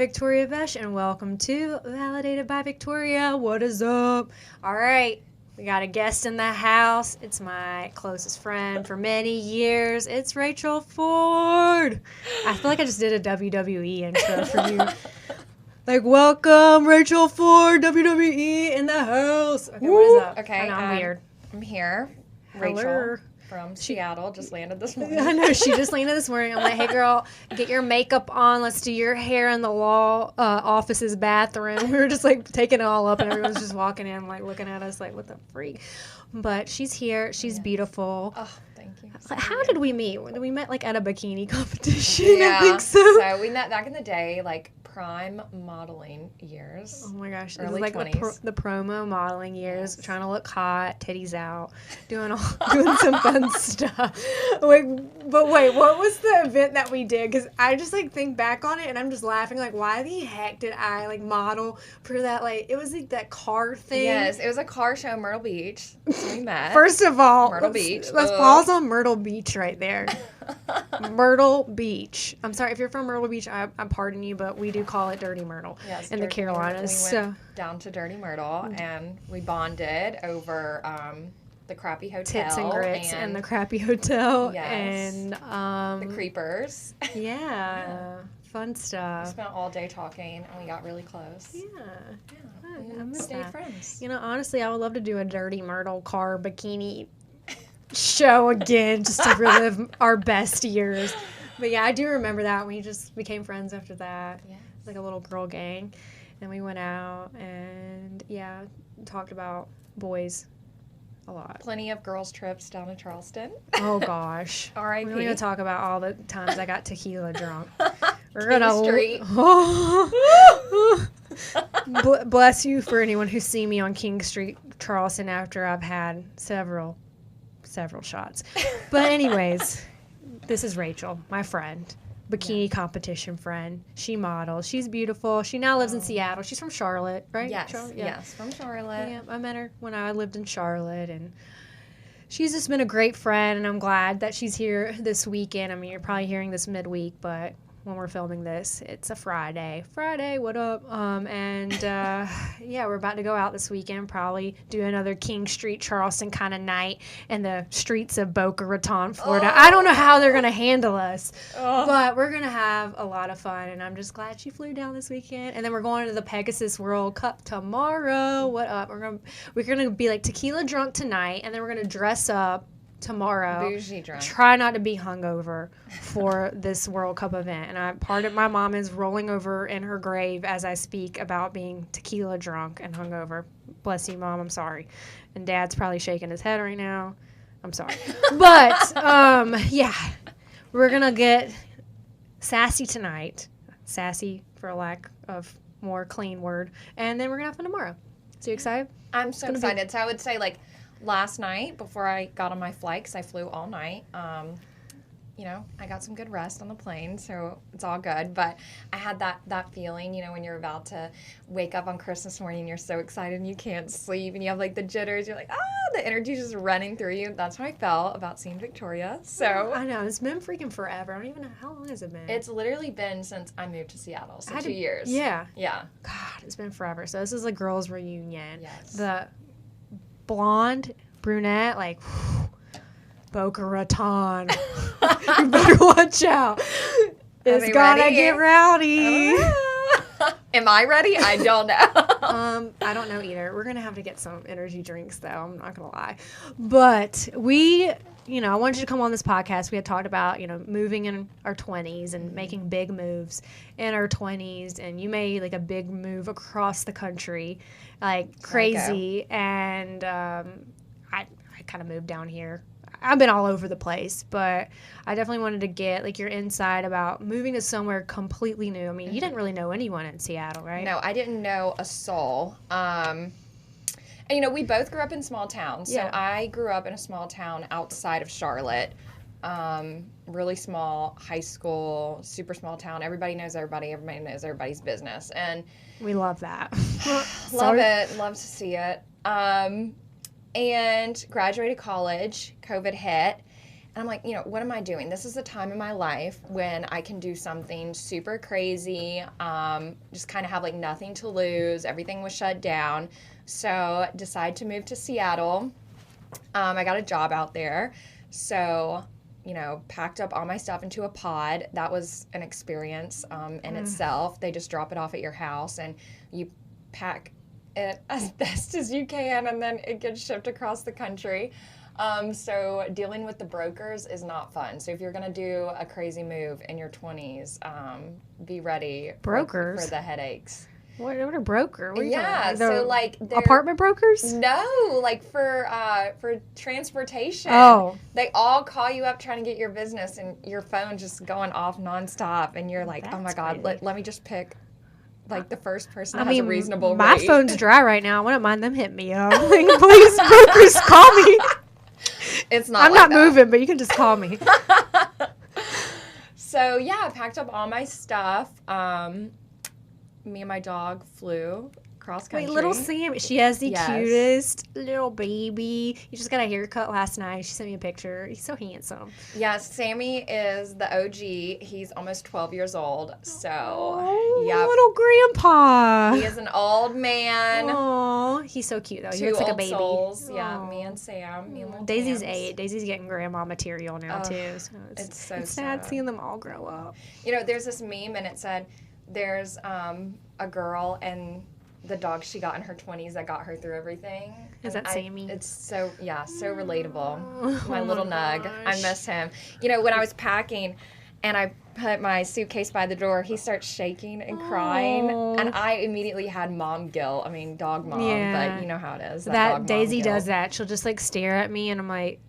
Victoria Vesh, and welcome to Validated by Victoria. What is up? All right, we got a guest in the house. It's my closest friend for many years. It's Rachel Ford. I feel like I just did a WWE intro for you. Like, welcome, Rachel Ford, WWE in the house. Okay, what is up? Okay, I know, I'm weird. I'm here. Hello. Rachel from Seattle just landed this morning. I know, she just landed this morning. I'm like, hey, girl, get your makeup on. Let's do your hair in the law office's bathroom. We were just, like, taking it all up, and everyone's just walking in, like, looking at us like, what the freak? But she's here. She's beautiful. Oh, thank you. How did we meet? We met, like, at a bikini competition, Yeah, I think so. So we met back in the day, like, prime modeling years. Oh my gosh, it was Early like 20s. the promo modeling years, Yes. trying to look hot, titties out, doing some fun stuff. Like, but wait, what was the event that we did? Because I just like think back on it and I'm just laughing. Like, why the heck did I like model for that? Like, it was like that car thing. Yes, it was a car show in Myrtle Beach. So we met. First of all, Myrtle Beach. Let's pause on Myrtle Beach right there. Myrtle Beach. I'm sorry if you're from Myrtle Beach. I pardon you, but we do call it Dirty Myrtle in the Carolinas. We went down to Dirty Myrtle and we bonded over the crappy hotel, tits and grits and the crappy hotel, Yes. and the creepers. Yeah, fun We stuff. spent all day talking and we got really close. Yeah. And I miss stayed that. friends. You know, honestly, I would love to do a Dirty Myrtle car bikini show again, just to relive our best years. But yeah, I do remember that. We just became friends after that. Yeah. Like a little girl gang. And we went out and, yeah, talked about boys a lot. Plenty of girls' trips down to Charleston. Oh, gosh. R.I.P. We're going to talk about all the times I got tequila drunk. We're King gonna Street. Bless you for anyone who's seen me on King Street, Charleston, after I've had several shots. But anyways, this is Rachel, my friend, bikini competition friend. She models. She's beautiful. She now lives in Seattle. She's from Charlotte, right? Yes, Charlotte? yes, from Charlotte. Yeah, I met her when I lived in Charlotte, and she's just been a great friend, and I'm glad that she's here this weekend. I mean, you're probably hearing this midweek, but when we're filming this, it's a Friday. Friday, what up? Yeah, we're about to go out this weekend, probably do another King Street, Charleston kind of night in the streets of Boca Raton, Florida. I don't know how they're going to handle us, but we're going to have a lot of fun, and I'm just glad she flew down this weekend. And then we're going to the Pegasus World Cup tomorrow. What up? We're gonna be like tequila drunk tonight, and then we're going to dress up tomorrow. Bougie drunk. Try not to be hungover for this World Cup event. And my mom is rolling over in her grave as I speak about being tequila drunk and hungover. Bless you, Mom. I'm sorry. And Dad's probably shaking his head right now. I'm sorry. But, yeah, we're going to get sassy tonight. Sassy, for a lack of more clean word. And then we're going to have fun tomorrow. So you excited? I'm so excited. So I would say, like, last night before I got on my flight, because I flew all night, you know, I got some good rest on the plane, so it's all good. But I had that feeling, you know, when you're about to wake up on Christmas morning and you're so excited and you can't sleep and you have, like, the jitters. You're like, the energy's just running through you. That's how I felt about seeing Victoria. So I know. It's been freaking forever. I don't even know. How long has it been? it's literally been since I moved to Seattle, so 2 years. Yeah. Yeah. God, it's been forever. So this is a girls' reunion. Yes. The blonde, brunette, like, Boca Raton. You better watch out. It's they gotta ready? get rowdy. Am I ready? I don't know. I don't know either. We're gonna have to get some energy drinks, though. I'm not gonna lie. But I wanted you to come on this podcast. We had talked about, moving in our 20s and making big moves in our 20s. And you made, like, a big move across the country, like, crazy. And I kind of moved down here. I've been all over the place, but I definitely wanted to get, like, your insight about moving to somewhere completely new. I mean, you didn't really know anyone in Seattle, right? No, I didn't know a soul. And, we both grew up in small towns. So I grew up in a small town outside of Charlotte. Really small, high school, super small town. Everybody knows everybody. Everybody knows everybody's business. And We love that. love it. Love to see it. And graduated college. COVID hit. And I'm like, what am I doing? This is the time in my life when I can do something super crazy, just kind of have like nothing to lose. Everything was shut down. So decided to move to Seattle. I got a job out there. So, packed up all my stuff into a pod. That was an experience in itself. They just drop it off at your house and you pack it as best as you can, and then it gets shipped across the country. So dealing with the brokers is not fun. So if you're going to do a crazy move in your 20s, be ready for the headaches. What are broker? What are you yeah, talking about? so like apartment brokers? No, like for transportation. Oh, they all call you up trying to get your business, and your phone just going off nonstop, and you're like, oh my God, let me just pick like the first person that has a reasonable my rate. phone's dry right now. I wouldn't mind them hitting me up. Like, please, brokers, call me. It's not. I'm like not that. moving, but you can just call me. So yeah, I packed up all my stuff. Me and my dog flew cross country. Wait, little Sam, she has the Yes. cutest little baby. He just got a haircut last night. She sent me a picture. He's so handsome. Yes, Sammy is the OG. He's almost 12 years old. So, Oh, yep. little grandpa. He is an old man. Oh, he's so cute though. He Two looks like a old baby. souls. Yeah, Aw. me and Sam. Me and little Daisy's Tams. 8. Daisy's getting grandma material now too. So it's so sad sad. seeing them all grow up. There's this meme and it said there's a girl and the dog she got in her 20s that got her through everything. Is that Sammy? It's so relatable. Oh My little nug. I gosh. miss him. When I was packing and I put my suitcase by the door, he starts shaking and crying. Aw. And I immediately had mom guilt. I mean, dog mom, Yeah. but you know how it is. That dog mom Daisy guilt. does that. She'll just like stare at me and I'm like,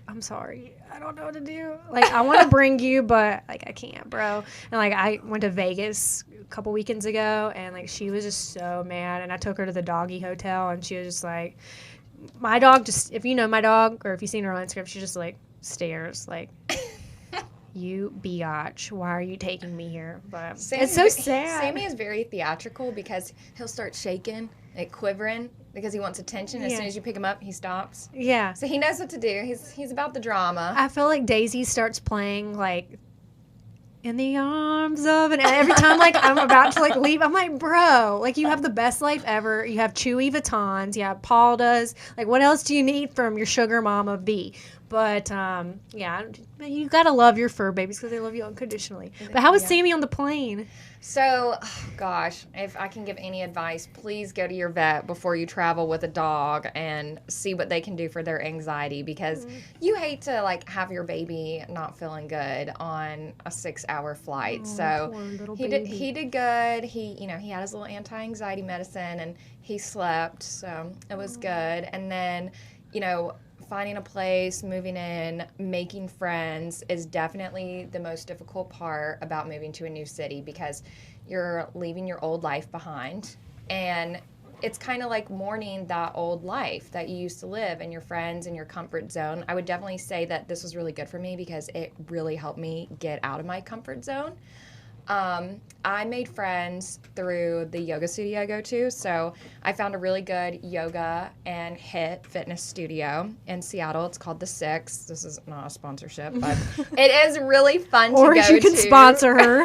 I'm sorry. I don't know what to do. Like, I want to bring you, but like I can't, bro. And like I went to Vegas a couple weekends ago and like she was just so mad, and I took her to the doggy hotel and she was just like, my dog just, if you know my dog or if you've seen her on Instagram, she just like stares like, you biatch, why are you taking me here? But it's so sad. Sammy is very theatrical because he'll start shaking, like quivering, because he wants attention. As soon as you pick him up, he stops. Yeah. So he knows what to do. He's about the drama. I feel like Daisy starts playing like in the arms of, and every time like I'm about to like leave, I'm like, bro, like you have the best life ever. You have Chewy Vuittons. Yeah, Paul does. Like, what else do you need from your sugar mama B? But yeah, you gotta love your fur babies because they love you unconditionally. But how was Sammy on the plane? So, gosh, if I can give any advice, please go to your vet before you travel with a dog and see what they can do for their anxiety, because you hate to like have your baby not feeling good on a 6-hour flight. So poor little he baby. did good. He he had his little anti-anxiety medicine and he slept, so it was good. And then finding a place, moving in, making friends is definitely the most difficult part about moving to a new city, because you're leaving your old life behind, and it's kind of like mourning that old life that you used to live and your friends and your comfort zone. I would definitely say that this was really good for me because it really helped me get out of my comfort zone. I made friends through the yoga studio I go to. So I found a really good yoga and HIIT fitness studio in Seattle. It's called The Six. This is not a sponsorship, but it is really fun to go to. Or you can sponsor her.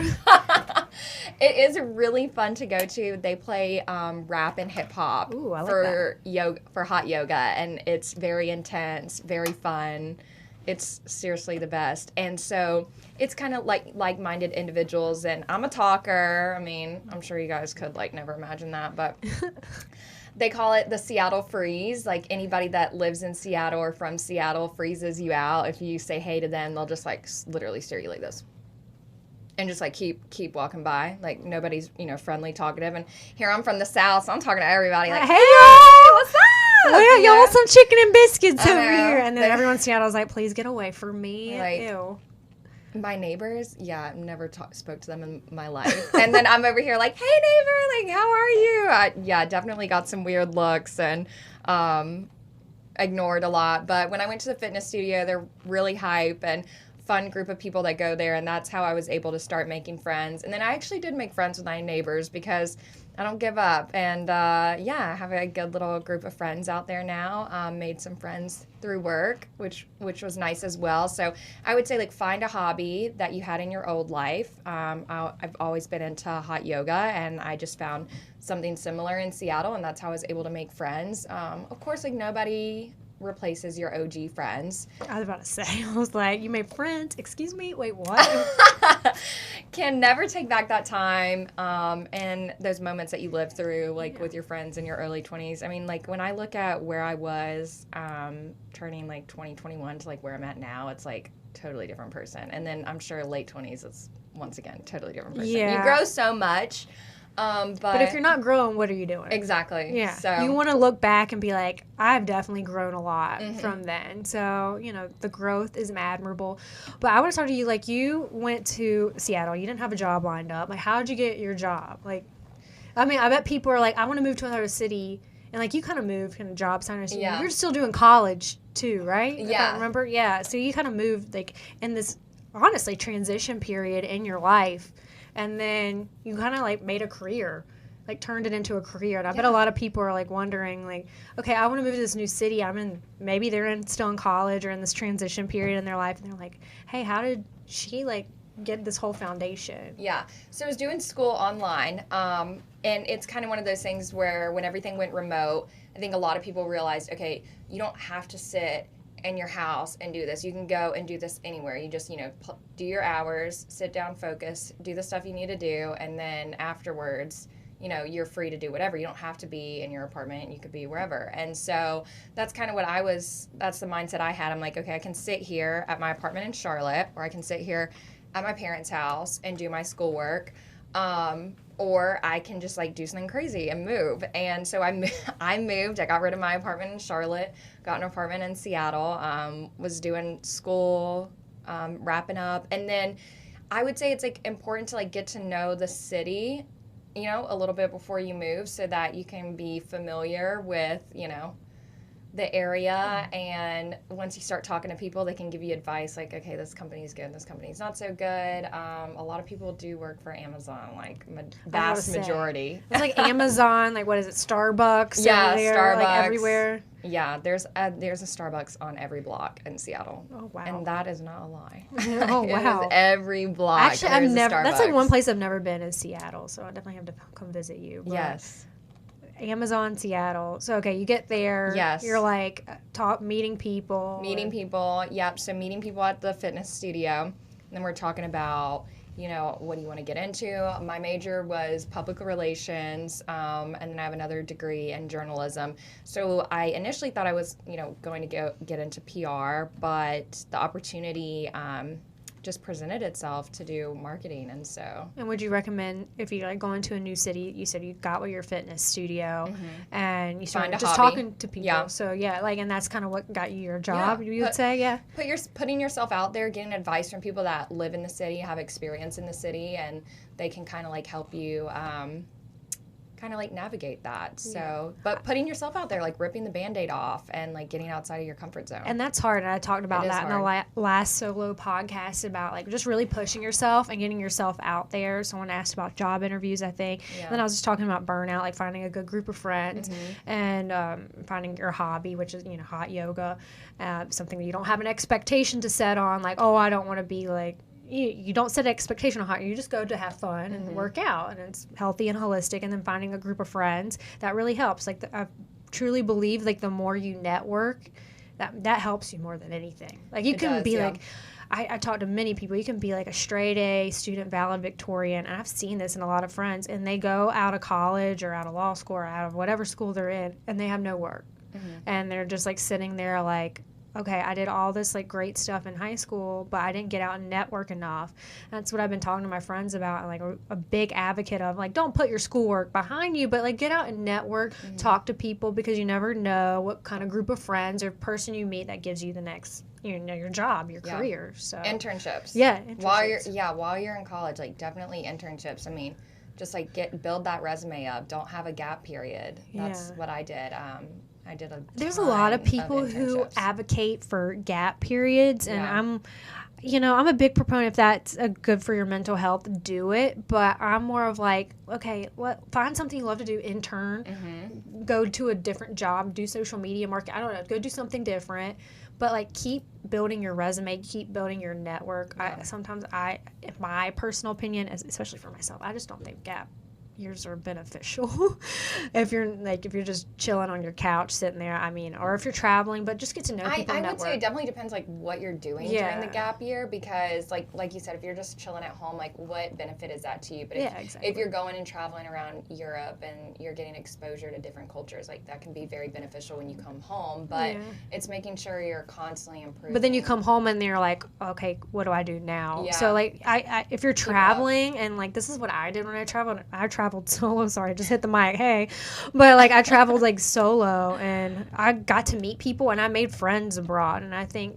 It is really fun to go to. They play rap and hip hop for yoga, for hot yoga, and it's very intense, very fun. It's seriously the best. And so it's kind of like-minded individuals, and I'm a talker. I mean, I'm sure you guys could never imagine that, but they call it the Seattle freeze. Like, anybody that lives in Seattle or from Seattle freezes you out. If you say hey to them, they'll just literally stare you like this. And just keep walking by. Like, nobody's, friendly, talkative. And here I'm from the South, so I'm talking to everybody like, hey y'all, what's up? Well, y'all want some chicken and biscuits over know. here. And then everyone in Seattle's like, please get away from me. Ew. My neighbors, I've never spoke to them in my life. And then I'm over here like, hey neighbor, how are you? I definitely got some weird looks and ignored a lot. But when I went to the fitness studio, they're really hype and fun group of people that go there, and that's how I was able to start making friends. And then I actually did make friends with my neighbors because I don't give up. And yeah, I have a good little group of friends out there now. Made some friends through work, which was nice as well. So I would say, like, find a hobby that you had in your old life. I've always been into hot yoga, and I just found something similar in Seattle, and that's how I was able to make friends. Of course, like, nobody replaces your OG friends. I was about to say, I was like, you made friends? Excuse me? Wait, what? Can never take back that time and those moments that you lived through, like with your friends in your early 20s. I mean, like, when I look at where I was turning like 2021 to like where I'm at now, it's like totally different person. And then I'm sure late 20s, it's once again totally different person. Yeah. You grow so much. But if you're not growing, what are you doing? Exactly. Yeah. So you want to look back and be like, I've definitely grown a lot from then. So, you know, the growth is admirable. But I want to talk to you, like, you went to Seattle. You didn't have a job lined up. Like, how did you get your job? Like, I mean, I bet people are like, I want to move to another city. And, like, you kind of moved kind of job sign. Yeah. You're still doing college, too, right? Yeah. Remember? Yeah. So you kind of moved, like, in this, honestly, transition period in your life. And then you kind of, like, made a career, like, turned it into a career. And I bet a lot of people are, like, wondering, like, okay, I want to move to this new city. Maybe they're still in college or in this transition period in their life. And they're like, hey, how did she, like, get this whole foundation? Yeah. So I was doing school online. And it's kind of one of those things where when everything went remote, I think a lot of people realized, okay, you don't have to sit in your house and do this. You can go and do this anywhere. You just, you know, do your hours, sit down, focus, do the stuff you need to do, and then afterwards, you know, you're free to do whatever. You don't have to be in your apartment. You could be wherever. And so that's kind of that's the mindset I had. I'm like, okay, I can sit here at my apartment in Charlotte, or I can sit here at my parents' house and do my schoolwork. Or I can just, like, do something crazy and move. And so I moved. I got rid of my apartment in Charlotte, got an apartment in Seattle, was doing school, wrapping up. And then I would say it's, like, important to, like, get to know the city, you know, a little bit before you move so that you can be familiar with, you know, the area. And once you start talking to people, they can give you advice like, okay, this company's good, this company's not so good. A lot of people do work for Amazon, like vast majority. It's like Amazon, like, what is it, Starbucks? Yeah, over there, Starbucks. like, everywhere. Yeah, there's a Starbucks on every block in Seattle. Oh, wow. And that is not a lie. Oh, wow. It is every block. Actually, there's a Starbucks. that's like one place I've never been in Seattle, so I definitely have to come visit you. But Yes. Amazon, Seattle. So, okay, you get there. Yes. You're like meeting people. Meeting people. Yep. So meeting people at the fitness studio. And then we're talking about, you know, what do you want to get into? My major was public relations, and then I have another degree in journalism. So I initially thought I was, you know, going to get into PR, but the opportunity just presented itself to do marketing, and so. And would you recommend, if you like going to a new city, you said you got with your fitness studio, and you started just talking to people. Yeah. So yeah, like, and that's kind of what got you your job. You would say, yeah. Putting yourself out there, getting advice from people that live in the city, have experience in the city, and they can kind of like help you. Kind of like navigate that. So, but putting yourself out there, like ripping the Band-Aid off and like getting outside of your comfort zone. And that's hard. And I talked about that in the last solo podcast about like just really pushing yourself and getting yourself out there. Someone asked about job interviews, I think. Yeah. And then I was just talking about burnout, like finding a good group of friends and finding your hobby, which is, you know, hot yoga, something that you don't have an expectation to set on. Like, oh, I don't want to be like, you don't set an expectation on hot. You just go to have fun and work out, and it's healthy and holistic. And then finding a group of friends that really helps. Like I truly believe, like the more you network, that helps you more than anything. Like you can be like, I talk to many people. You can be like a straight A student, valedictorian, and I've seen this in a lot of friends. And they go out of college or out of law school or out of whatever school they're in, and they have no work, and they're just like sitting there like, okay, I did all this like great stuff in high school, but I didn't get out and network enough. That's what I've been talking to my friends about, and like a big advocate of like, don't put your schoolwork behind you, but like get out and network, talk to people, because you never know what kind of group of friends or person you meet that gives you the next, you know, your job, your career. So internships. Yeah, internships. While you're in college, like definitely internships. I mean, just like build that resume up. Don't have a gap period. That's what I did. I did There's a lot of people who advocate for gap periods, and I'm a big proponent if that's good for your mental health, do it. But I'm more of like, okay, find something you love to do, intern, go to a different job, do social media marketing. I don't know, go do something different. But like, keep building your resume, keep building your network. Yeah. In my personal opinion, especially for myself, I just don't think gap years are beneficial if you're just chilling on your couch sitting there, or if you're traveling, but just get to know people. I would say it definitely depends like what you're doing during the gap year, because like you said, if you're just chilling at home, like what benefit is that to you? But if you're going and traveling around Europe and you're getting exposure to different cultures, like that can be very beneficial when you come home, but it's making sure you're constantly improving. But then you come home and you're like, okay, what do I do now? So like if you're traveling, and like this is what I did when I traveled solo. Sorry, I just hit the mic. Hey. But like I traveled like solo, and I got to meet people, and I made friends abroad. And I think,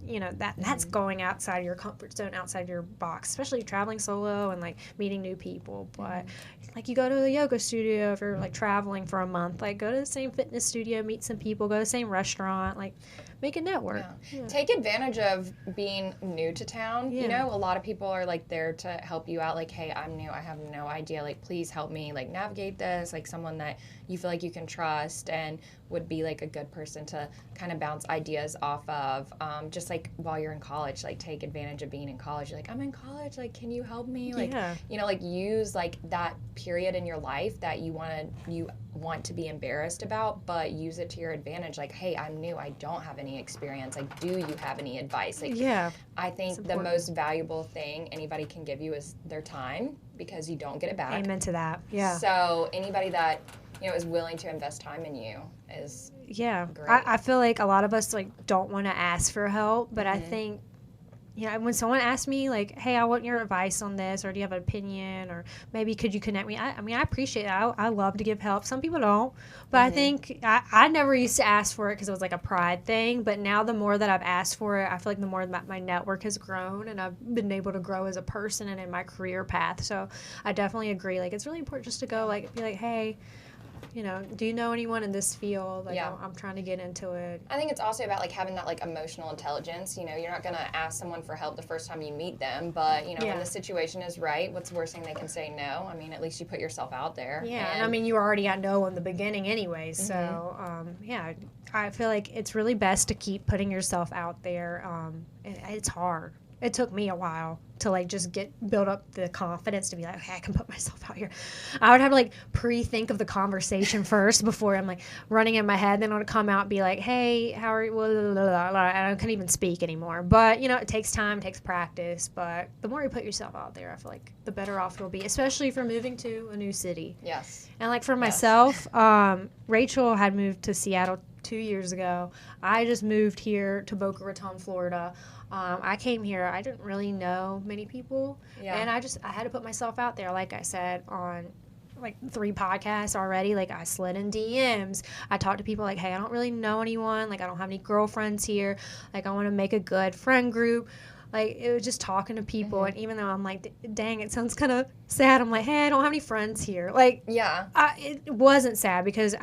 that's going outside your comfort zone, outside your box, especially traveling solo and like meeting new people. But like you go to a yoga studio if you're like traveling for a month, like go to the same fitness studio, meet some people, go to the same restaurant, like make a network. Take advantage of being new to town. A lot of people are like there to help you out, like, hey, I'm new, I have no idea, like please help me like navigate this, like someone that you feel like you can trust and would be like a good person to kind of bounce ideas off of. Just like while you're in college, like take advantage of being in college. You're like, I'm in college, like can you help me? Like like use like that period in your life that you want to be embarrassed about, but use it to your advantage. Like, hey, I'm new, I don't have any experience, like do you have any advice? Like I think the most valuable thing anybody can give you is their time, because you don't get it back. Amen to that. So anybody that is willing to invest time in you is great. I feel like a lot of us like don't want to ask for help, but I think when someone asks me like, hey, I want your advice on this, or do you have an opinion, or maybe could you connect me, I appreciate it. I love to give help. Some people don't, but I think I never used to ask for it because it was like a pride thing, but now the more that I've asked for it, I feel like the more that my network has grown, and I've been able to grow as a person and in my career path. So I definitely agree, like it's really important just to go like be like, hey, do you know anyone in this field? Like, I'm trying to get into it. I think it's also about like having that like emotional intelligence. You're not going to ask someone for help the first time you meet them, but when the situation is right, what's the worst thing they can say? No. At least you put yourself out there. Yeah, and you were already at no in the beginning anyway, so I feel like it's really best to keep putting yourself out there. It's hard. It took me a while to like just build up the confidence to be like, okay, I can put myself out here. I would have to like pre-think of the conversation first before I'm like running in my head. Then I would come out and be like, hey, how are you? And I couldn't even speak anymore. But it takes time, it takes practice. But the more you put yourself out there, I feel like the better off you'll be, especially if you're moving to a new city. Yes. And like for myself, Rachel had moved to Seattle 2 years ago. I just moved here to Boca Raton, Florida. I came here, I didn't really know many people, and I had to put myself out there, like I said, on like 3 podcasts already. Like I slid in DMs, I talked to people like, hey, I don't really know anyone, like I don't have any girlfriends here, like I want to make a good friend group. Like it was just talking to people, and even though I'm like, dang, it sounds kind of sad, I'm like, hey, I don't have any friends here. Like, it wasn't sad, because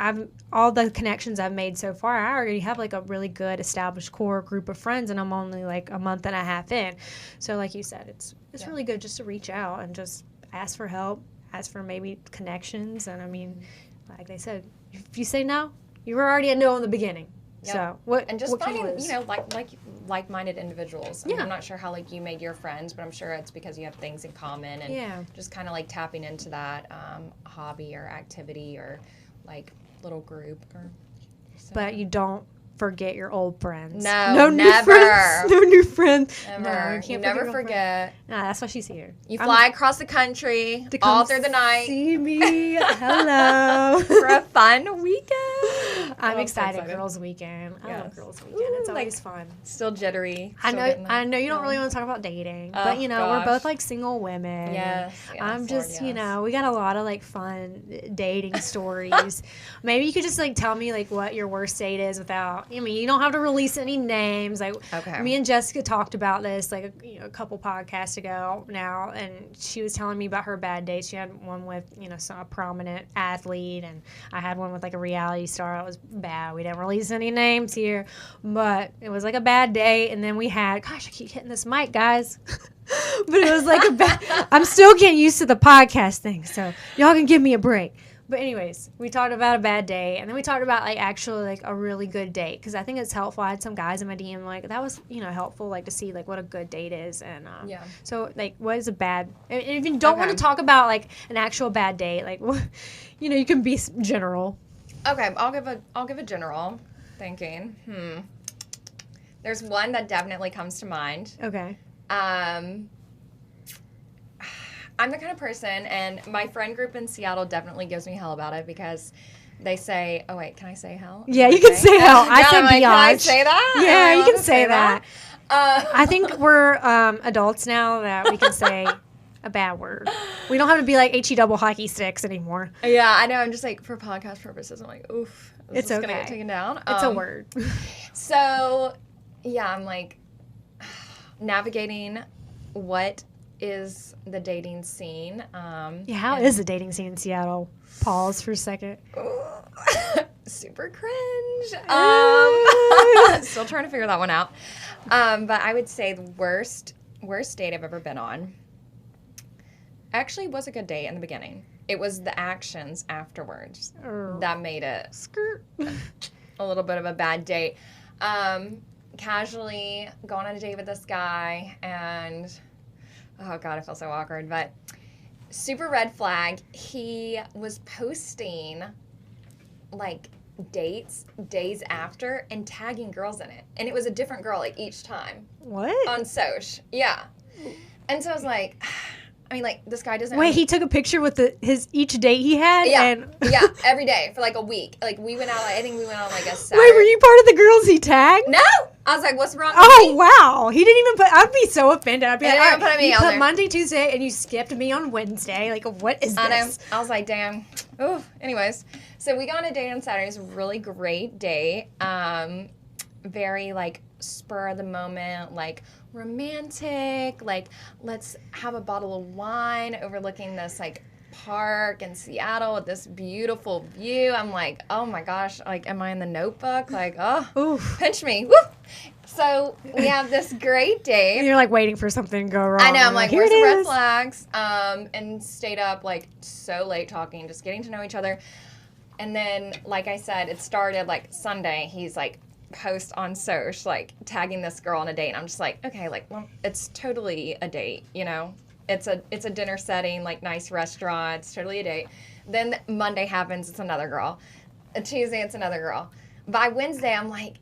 all the connections I've made so far, I already have like a really good established core group of friends, and I'm only like a month and a half in. So like you said, it's really good just to reach out and just ask for help, ask for maybe connections. And like they said, if you say no, you were already a no in the beginning. Yep. So and just finding like-minded individuals. I'm not sure how like you made your friends, but I'm sure it's because you have things in common, and just kind of like tapping into that hobby or activity or like little group. But you don't forget your old friends. No, never. New friends. No new friends. Never. No, you can't never forget. No, that's why she's here. You fly across the country all through the night. See me. Hello. For a fun weekend. I'm excited. Girls' weekend. I love girls' weekend. It's always fun. Still jittery. I know you don't really want to talk about dating, but we're both like single women. Yes. I'm just, we got a lot of like fun dating stories. Maybe you could just like tell me like what your worst date is without I mean, you don't have to release any names. Like, Okay. me and Jessica talked about this like a couple podcasts ago now, and she was telling me about her bad dates. She had one with a prominent athlete, and I had one with like a reality star. It was bad. We didn't release any names here, but it was like a bad day. And then we had, gosh, I keep hitting this mic, guys. But it was like I'm still getting used to the podcast thing, so y'all can give me a break. But anyways, we talked about a bad day, and then we talked about like actually like a really good date, because I think it's helpful. I had some guys in my DM like that was helpful, like to see like what a good date is, and Yeah. So like what is a bad? And if you don't want to talk about like an actual bad date, like you can be general. Okay, I'll give a general thinking. There's one that definitely comes to mind. Okay. I'm the kind of person, and my friend group in Seattle definitely gives me hell about it, because they say, oh wait, can I say hell? Yeah, you can say hell. I said biatch. Can I say that? Yeah, you can say that. I think we're adults now that we can say a bad word. We don't have to be like HE double hockey sticks anymore. Yeah, I know. I'm just like, for podcast purposes, I'm like, oof. It's okay. Gonna get taken down. It's a word. So, yeah, I'm like navigating what is the dating scene. How is the dating scene in Seattle? Pause for a second. Super cringe. Still trying to figure that one out. But I would say the worst date I've ever been on actually was a good date in the beginning. It was the actions afterwards that made it a little bit of a bad date. Casually going on a date with this guy, and oh God, I feel so awkward, but super red flag. He was posting like dates days after and tagging girls in it. And it was a different girl like each time. What? On Soch. Yeah. And so I was like, I mean, like, this guy doesn't... Wait, he took a picture with his each date he had? Yeah, yeah, every day for like a week. Like, we went out, I think we went on like a Saturday. Wait, were you part of the girls he tagged? No! I was like, what's wrong with Oh, me? wow. He didn't even put... I'd be so offended. I'd be like, all right, you put there. Monday, Tuesday, and you skipped me on Wednesday. Like, what is this? I know. I was like, damn. Ooh. Anyways, so we got on a date on Saturday. It was a really great day. Very, like, spur of the moment, like, romantic, like, let's have a bottle of wine overlooking this, like, park in Seattle with this beautiful view. I'm like, oh my gosh, like, am I in the Notebook? Like, oh, Oof. Pinch me. Woo! So we have this great day. And you're like waiting for something to go wrong. I know. I'm like, where's the red is. flags? And stayed up like so late talking, just getting to know each other. And then, like I said, it started like Sunday. He's like, post on Soch, like tagging this girl on a date. And I'm just like, okay, like, well, it's totally a date, you know? It's a dinner setting, like nice restaurant. It's totally a date. Then Monday happens, it's another girl. Tuesday, it's another girl. By Wednesday, I'm like,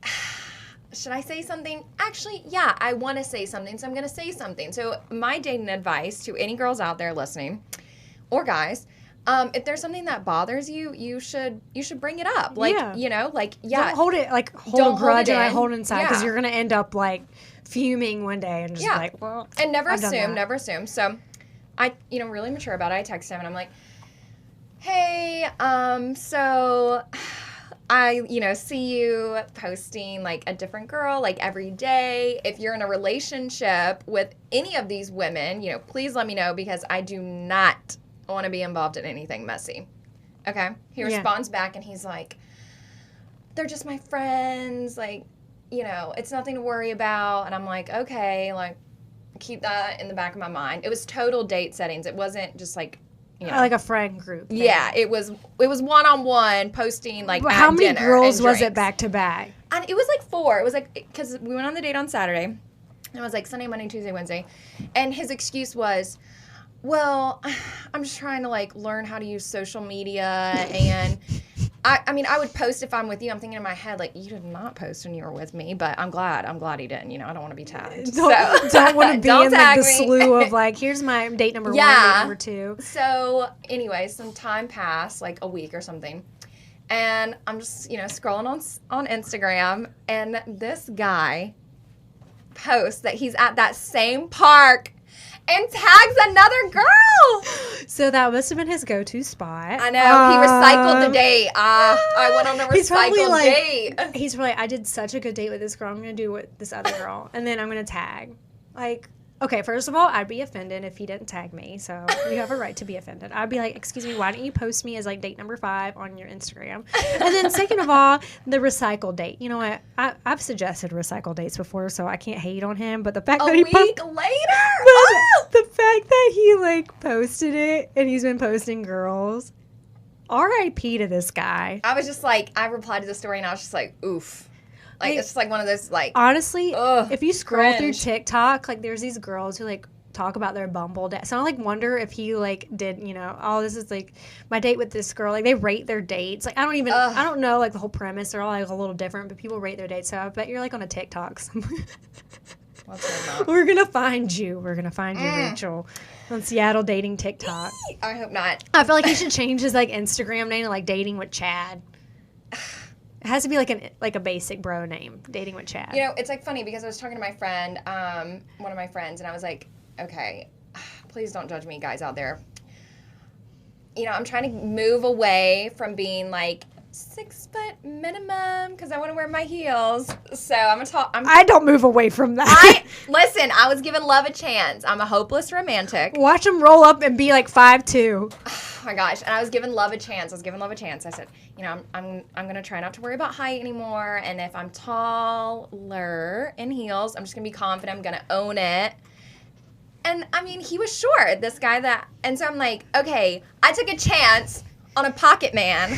should I say something? Actually, yeah, I want to say something, so I'm going to say something. So my dating advice to any girls out there listening, or guys, if there's something that bothers you, you should bring it up. Like, Yeah. you know, like, yeah. Don't hold it, like, Don't a grudge hold it and in. hold it inside, because Yeah. you're going to end up, like, fuming one day and just like, well, and never I've done that. assume, never assume. So I, really mature about it. I text him and I'm like, hey, so I, see you posting like a different girl like every day. If you're in a relationship with any of these women, please let me know, because I do not want to be involved in anything messy. Okay? He responds back and he's like, they're just my friends, like, it's nothing to worry about. And I'm like, okay, like, keep that in the back of my mind. It was total date settings. It wasn't just like, like a friend group thing. Yeah, it was one-on-one posting, like, But at how many dinner girls and was it drinks. back to back? And it was like 4. It was like, because we went on the date on Saturday. And it was like Sunday, Monday, Tuesday, Wednesday. And his excuse was, well, I'm just trying to like learn how to use social media, and I mean, I would post if I'm with you. I'm thinking in my head, like, you did not post when you were with me, but I'm glad he didn't. I don't want to be tagged. Don't want to be Don't in like tag the me. slew of like, here's my date number 1, date number 2. So anyway, some time passed, like a week or something, and I'm just scrolling on Instagram, and this guy posts that he's at that same park and tags another girl. So that must have been his go-to spot. I know. He recycled the date. I went on a recycled date. He's probably, I did such a good date with this girl. I'm going to do with this other girl. And then I'm going to tag. Like, okay, first of all, I'd be offended if he didn't tag me. So you have a right to be offended. I'd be like, excuse me, why don't you post me as like date number 5 on your Instagram? And then second of all, the recycle date. You know what? I've suggested recycle dates before, so I can't hate on him. But the fact that he week later, the fact that he like posted it and he's been posting girls, R.I.P. to this guy. I was just like, I replied to the story and I was just like, oof. Like, it's just like one of those, like, honestly, if you scroll cringe. through TikTok, like, there's these girls who, like, talk about their Bumble date. So I, like, wonder if he, like, did, you know, oh, this is, like, my date with this girl. Like, they rate their dates. Like, I don't know, like, the whole premise. They're all, like, a little different, but people rate their dates. So I bet you're, like, on a TikTok somewhere. We're going to find you. We're going to find you, Rachel, on Seattle dating TikTok. I hope not. I feel like he should change his, like, Instagram name to, like, dating with Chad. It has to be like a basic bro name, dating with Chad. You know, it's like funny because I was talking to my friend, one of my friends, and I was like, okay, please don't judge me, guys out there. You know, I'm trying to move away from being like 6 foot minimum because I want to wear my heels. So I'm gonna talk. I don't move away from that. Listen, I was giving love a chance. I'm a hopeless romantic. Watch him roll up and be like 5'2". Oh my gosh! And I was giving love a chance. I said, you know, I'm gonna try not to worry about height anymore. And if I'm taller in heels, I'm just gonna be confident. I'm gonna own it. And I mean, he was short. This guy and so I'm like, okay, I took a chance on a pocket man.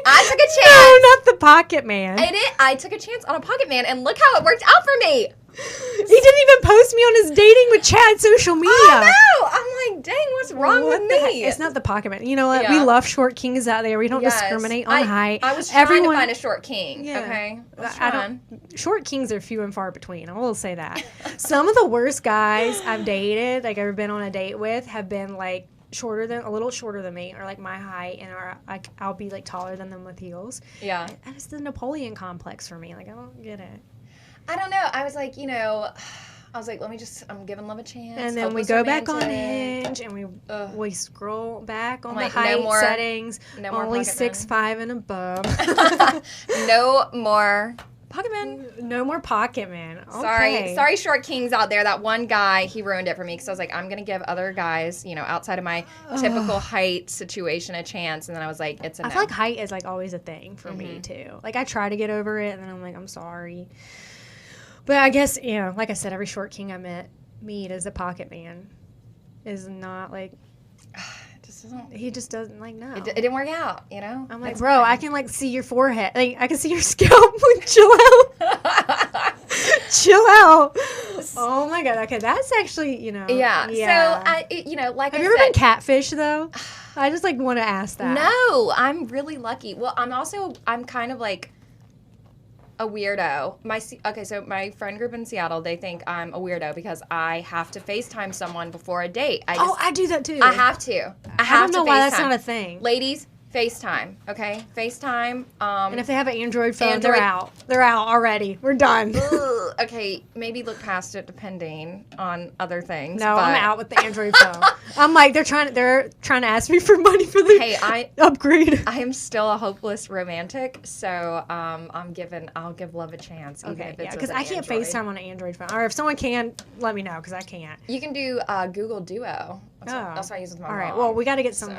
I took a chance. No, not the pocket man. I took a chance on a pocket man, and look how it worked out for me. He didn't even post me on his dating with Chad social media. I know. I'm like, dang, what's wrong with me? It's not the pocket man. You know what? Yeah. We love short kings out there. We don't discriminate on height. I was trying to find a short king. Yeah. Okay. Short kings are few and far between. I will say that. Some of the worst guys I've dated, like ever been on a date with, have been like a little shorter than me, or like my height, and I'll be like taller than them with heels. Yeah. And it's the Napoleon complex for me. Like, I don't get it. I don't know. I was like, you know, I'm giving love a chance. And then we go back on Hinge, and we scroll back on the height settings. No more only 6'5" and above. No more pocket man. No more pocket man. Okay. Sorry, short kings out there. That one guy, he ruined it for me because I was like, I'm gonna give other guys, you know, outside of my typical height situation a chance, and then I was like, it's a no. I feel like height is like always a thing for me too. Like I try to get over it, and then I'm like, I'm sorry. But I guess, you know, like I said, every short king I meet as a pocket man is not like. He just doesn't like no. It didn't work out, you know. I'm like, bro, I can like see your forehead. Like I can see your scalp. Like, chill out. Chill out. Oh my god. Okay, that's actually, you know. Yeah. So you know, like have you ever been catfished though? I just like want to ask that. No, I'm really lucky. Well, I'm kind of like a weirdo. So my friend group in Seattle, they think I'm a weirdo because I have to FaceTime someone before a date. I do that too. I have to. I don't know why that's not a thing. Ladies, FaceTime, okay? FaceTime. And if they have an Android phone, they're out. They're out already. We're done. Okay, maybe look past it depending on other things. No, I'm out with the Android phone. I'm like, they're trying to ask me for money for the upgrade. I am still a hopeless romantic, so I'll give love a chance. Okay, yeah, because I can't FaceTime on an Android phone. Or if someone can, let me know, because I can't. You can do Google Duo. That's what I use with my mom. All right, well, we got to get some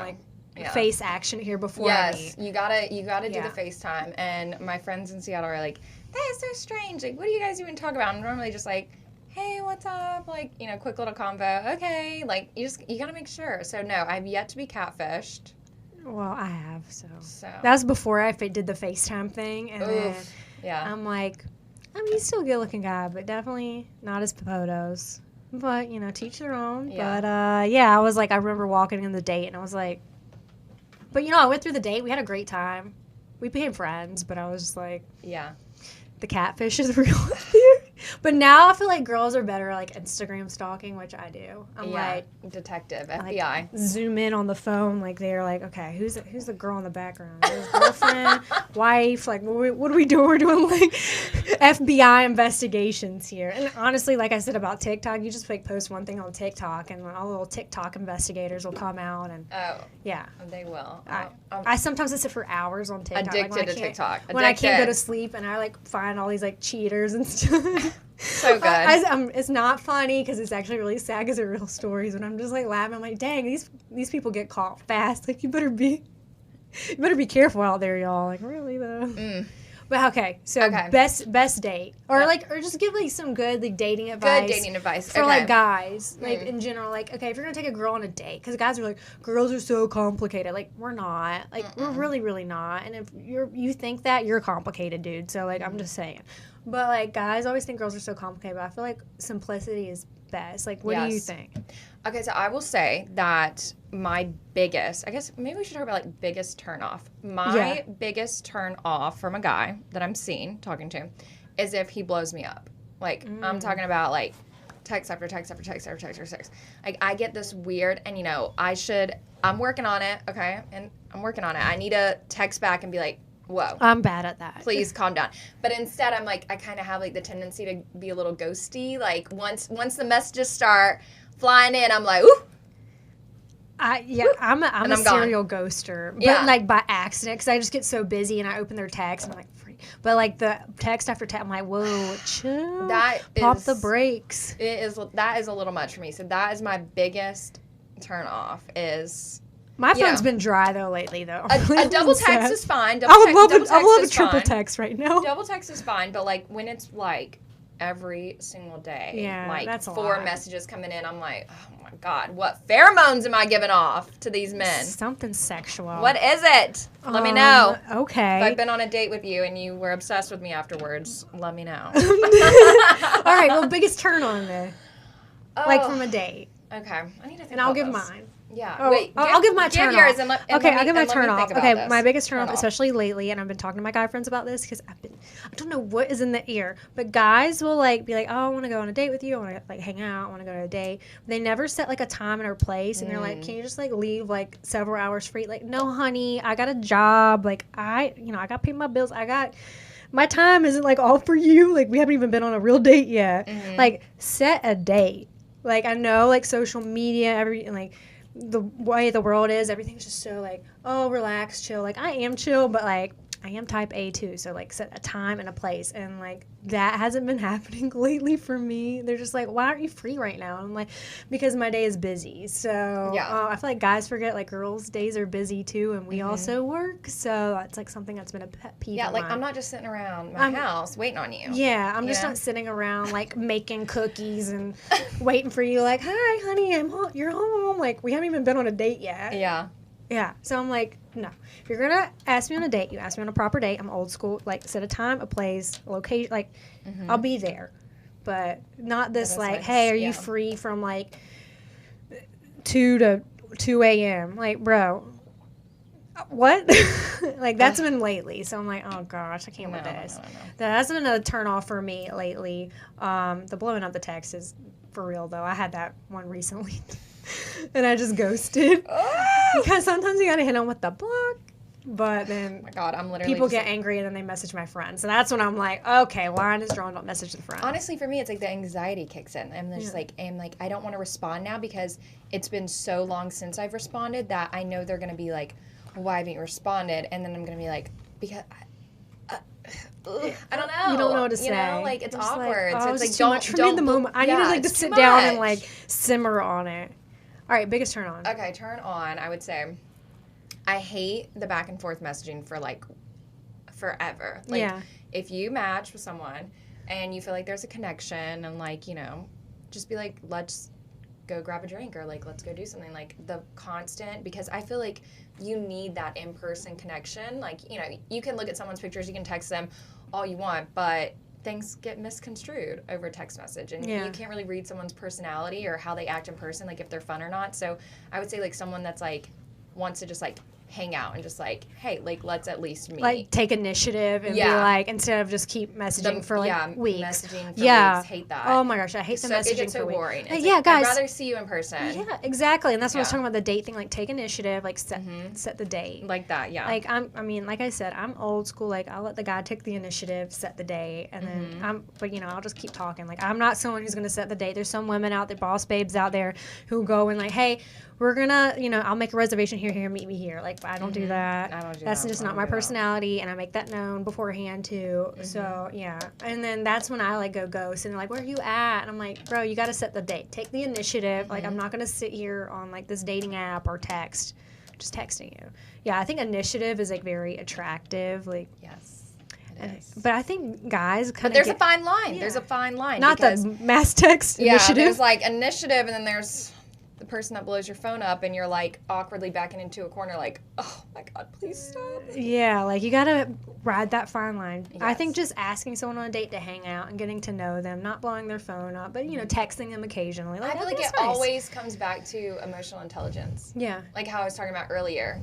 face action here before. Yes, you gotta do the FaceTime. And my friends in Seattle are like, that is so strange. Like, what do you guys even talk about? I'm normally just like, hey, what's up? Like, you know, quick little convo. Okay, like you gotta make sure. So no, I've yet to be catfished. Well, I have. So that was before I did the FaceTime thing, and then I'm like, I mean, he's still a good-looking guy, but definitely not his photos. But you know, teach their own. Yeah. But I was like, I remember walking in the date, and I was like. But, you know, I went through the date. We had a great time. We became friends, but I was just like... Yeah. The catfish is real here. But now I feel like girls are better at, like, Instagram stalking, which I do. I'm like, detective, like, FBI. zoom in on the phone. Like, they're like, okay, who's the girl in the background? There's girlfriend, wife. Like, what are we doing? We're doing, like, FBI investigations here. And honestly, like I said about TikTok, you just, like, post one thing on TikTok, and all the little TikTok investigators will come out. And yeah. They will. I sometimes sit for hours on TikTok. Addicted to TikTok. When I can't go to sleep, and I, like, find all these, like, cheaters and stuff. So good. It's not funny because it's actually really sad because they're real stories. And I'm just like laughing. I'm like, dang, these people get caught fast. Like you better be careful out there, y'all. Like really though. But okay, so best date or or just give like some good like dating advice. Good dating advice for like guys, like in general. Like okay, if you're gonna take a girl on a date, because guys are like girls are so complicated. Like we're not. Like we're really not. And if you think that, you're complicated, dude. So like I'm just saying. But like guys always think girls are so complicated. But I feel like simplicity is best. Like what do you think? Okay, so I will say that my biggest, I guess maybe we should talk about like biggest turn off. My biggest turn off from a guy that I'm seeing, talking to, is if he blows me up. Like I'm talking about like text after text after text after text after text. Like I get this weird, and you know, I'm working on it, okay? And I'm working on it. I need to text back and be like, whoa. I'm bad at that. Please calm down. But instead, I'm like, I kind of have like the tendency to be a little ghosty. Like once the messages start flying in, I'm like, ooh. I'm a serial ghoster, but like by accident, because I just get so busy and I open their text and I'm like, free. But like the text after text, I'm like, whoa, chill. Pop the brakes. That is a little much for me. So that is my biggest turn off. Is my phone's been dry though lately though. A double text is fine. I would love a triple text right now. Double text is fine, but like when it's like every single day, like that's 4 messages coming in, I'm like, oh my god, what pheromones am I giving off to these men? Something sexual. What is it? Let me know. Okay. If I've been on a date with you and you were obsessed with me afterwards, let me know. All right. Well, biggest turn on there, like from a date. Okay, I need to think. And I'll give mine. Yeah. Oh, wait. I'll give my turn off. I'll give my turn off. Okay, this. My biggest turn off, especially lately, and I've been talking to my guy friends about this because I don't know what is in the air, but guys will like be like, oh, I want to go on a date with you. I want to like hang out. I want to go to a date. They never set like a time and a place, and they're like, can you just like leave like several hours free? Like, no, honey, I got a job. Like I got to pay my bills. My time isn't like all for you. Like we haven't even been on a real date yet. Like set a date. Like I know like social media, like the way the world is, everything's just so like, oh, relax, chill. Like I am chill, but like I am type A too. So like set a time and a place, and like that hasn't been happening lately for me. They're just like, why aren't you free right now? And I'm like, because my day is busy. So I feel like guys forget like girls' days are busy too, and we also work. So that's like something that's been a pet peeve. Yeah, like I'm not just sitting around my house waiting on you. Yeah, I'm just not sitting around like making cookies and waiting for you. Like, hi, honey, you're home. Like we haven't even been on a date yet. Yeah. Yeah, so I'm like, no. If you're gonna ask me on a date, you ask me on a proper date. I'm old school. Like, set a time, a place, a location. Like, I'll be there, but not this like, hey, are you free from like 2 to 2 a.m.? Like, bro, what? Like that's been lately. So I'm like, oh gosh, I can't with this. No. That's been a turn off for me lately. The blowing up the text is for real though. I had that one recently. And I just ghosted. Because sometimes you gotta hit them with the block. But then oh my God, I'm literally people get angry and then they message my friends. So that's when I'm like, okay, line is drawn, don't message the friend. Honestly, for me, it's like the anxiety kicks in. I'm just like, I don't want to respond now because it's been so long since I've responded that I know they're gonna be like, why haven't you responded? And then I'm gonna be like, because I don't know. You don't know what to say. You know, like it's awkward. Like, so it's like too much for me in the moment. I need to like to sit down and like simmer on it. All right, biggest turn on. Okay, turn on. I would say, I hate the back and forth messaging for like forever. Like, if you match with someone and you feel like there's a connection and like just be like, let's go grab a drink or like let's go do something. Like the constant, because I feel like you need that in-person connection. Like you can look at someone's pictures, you can text them all you want, but things get misconstrued over text message, and you can't really read someone's personality or how they act in person, like if they're fun or not. So I would say like someone that's like wants to just like hang out and just like, hey, like let's at least meet. Like take initiative and be like, instead of just keep messaging for like weeks. Messaging for weeks. Hate that. Oh my gosh, I hate the messaging It gets so for weeks. boring. Like, yeah, guys. I'd rather see you in person. Yeah, exactly. And that's what I was talking about, the date thing. Like take initiative, like set the date. Like that, yeah. Like like I said, I'm old school. Like I'll let the guy take the initiative, set the date, and then but I'll just keep talking. Like I'm not someone who's gonna set the date. There's some women out there, boss babes out there, who go and like, hey, we're gonna, I'll make a reservation here, meet me here. Like, I don't do that. That's just not my personality, and I make that known beforehand, too. So, yeah. And then that's when I, like, go ghost, and they're like, where are you at? And I'm like, bro, you gotta set the date. Take the initiative. Like, I'm not gonna sit here on, like, this dating app or text. Just texting you. Yeah, I think initiative is, like, very attractive. Like, yes. But I think guys kind of there's a fine line. Yeah. There's a fine line. Not the mass text initiative. Yeah, there's, like, initiative, and then there's the person that blows your phone up and you're like awkwardly backing into a corner like, oh my God, please stop. Yeah, like you gotta ride that fine line. Yes. I think just asking someone on a date to hang out and getting to know them, not blowing their phone up, but texting them occasionally. Like, I feel like it always comes back to emotional intelligence. Yeah. Like how I was talking about earlier,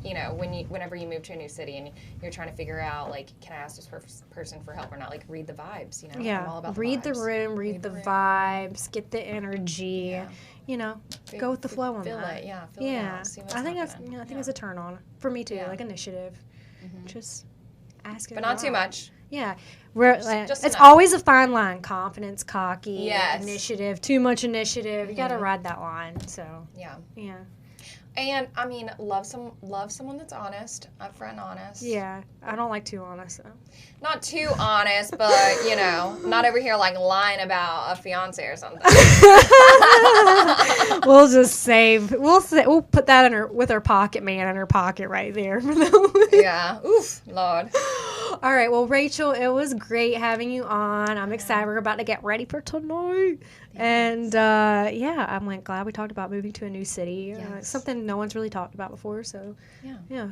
whenever you move to a new city and you're trying to figure out like, can I ask this person for help or not? Like read the vibes, Yeah. I'm all about read the room, read the vibes, get the energy. Yeah. Go with the flow on that. Feel it out. See what's happening. I think it's a turn on for me too. Like initiative, just ask it. But not too much. Yeah, it's always a fine line. Confidence, cocky, initiative. Too much initiative. You got to ride that line. So yeah. And I mean, love someone that's honest, upfront, honest. Yeah, I don't like too honest. So. Not too honest, but not over here like lying about a fiance or something. We'll just save. We'll put that with our pocket man in her pocket right there. Yeah. Oof, Lord. All right. Well, Rachel, it was great having you on. I'm excited. We're about to get ready for tonight. And I'm like glad we talked about moving to a new city. Something no one's really talked about before. So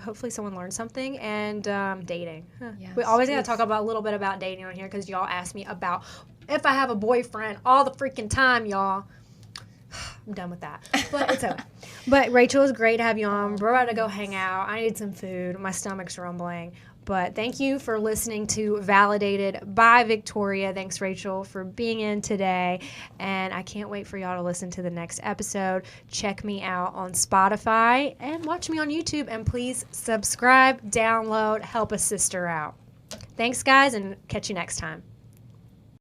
hopefully someone learned something. And dating. Yes. We always gotta talk about a little bit about dating on here because y'all ask me about if I have a boyfriend all the freaking time, y'all. I'm done with that. But it's okay. But Rachel, it was great to have you on. We're about to go hang out. I need some food. My stomach's rumbling. But thank you for listening to Validated by Victoria. Thanks, Rachel, for being in today. And I can't wait for y'all to listen to the next episode. Check me out on Spotify and watch me on YouTube. And please subscribe, download, help a sister out. Thanks, guys, and catch you next time.